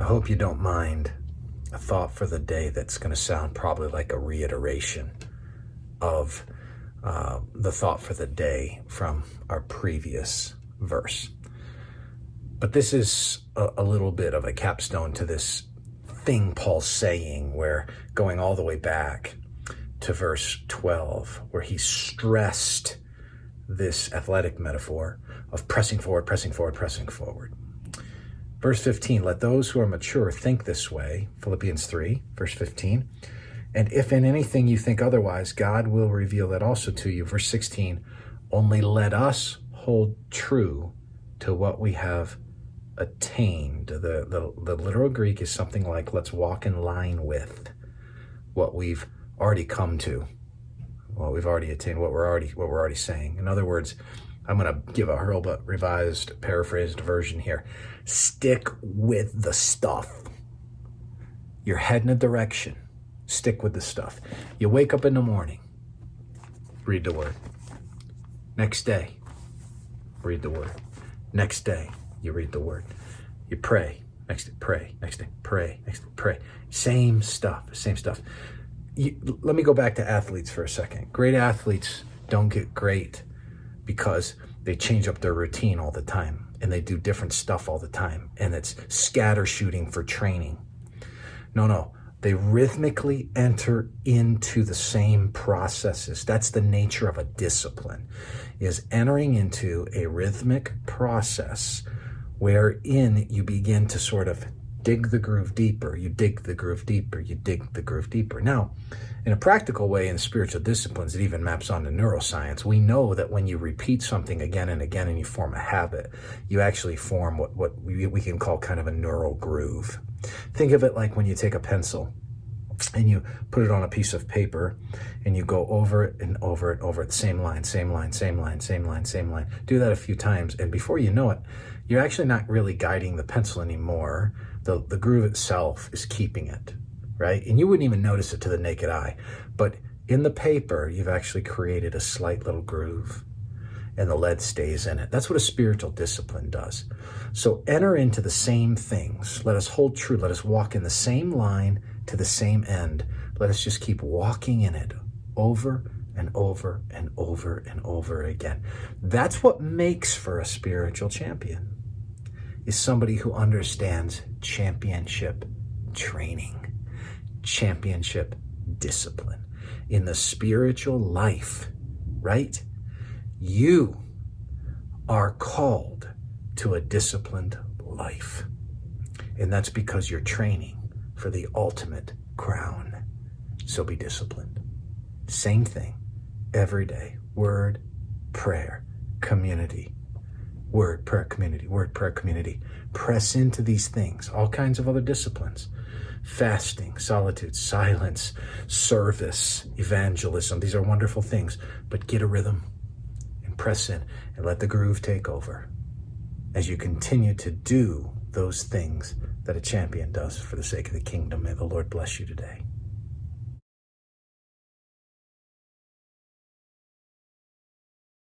hope you don't mind a thought for the day that's going to sound probably like a reiteration of the thought for the day from our previous verse. But this is a little bit of a capstone to this thing Paul's saying, where going all the way back to verse 12, where he stressed this athletic metaphor of pressing forward, pressing forward, pressing forward. Verse 15, let those who are mature think this way, Philippians 3, verse 15. And if in anything you think otherwise, God will reveal that also to you. Verse 16, only let us hold true to what we have attained. The literal Greek is something like, let's walk in line with what we've already come to, what we've already attained, what we're already saying. In other words, I'm going to give a Hurlbutt revised, paraphrased version here. Stick with the stuff. You're heading a direction. Stick with the stuff. You wake up in the morning, read the word. Next day, read the word. Next day, you read the word. You pray. Next day, pray. Next day, pray. Next day, pray. Same stuff. Let me go back to athletes for a second. Great athletes don't get great because they change up their routine all the time and they do different stuff all the time, and it's scatter shooting for training. No. They rhythmically enter into the same processes. That's the nature of a discipline, is entering into a rhythmic process wherein you begin to sort of dig the groove deeper. You dig the groove deeper. You dig the groove deeper. Now, in a practical way, in spiritual disciplines, it even maps onto neuroscience. We know that when you repeat something again and again and you form a habit, you actually form what we can call kind of a neural groove. Think of it like when you take a pencil and you put it on a piece of paper and you go over it and over it, over it, same line, same line, same line, same line, same line. Do that a few times, and before you know it, you're actually not really guiding the pencil anymore. The groove itself is keeping it, right? And you wouldn't even notice it to the naked eye. But in the paper, you've actually created a slight little groove, and the lead stays in it. That's what a spiritual discipline does. So enter into the same things. Let us hold true. Let us walk in the same line to the same end. Let us just keep walking in it over and over and over and over again. That's what makes for a spiritual champion, is somebody who understands championship training, championship discipline. In the spiritual life, right? You are called to a disciplined life. And that's because you're training for the ultimate crown. So be disciplined. Same thing every day. Word, prayer, community. Word, prayer, community. Word, prayer, community. Press into these things. All kinds of other disciplines. Fasting, solitude, silence, service, evangelism. These are wonderful things. But get a rhythm and press in and let the groove take over as you continue to do those things that a champion does for the sake of the kingdom. May the Lord bless you today.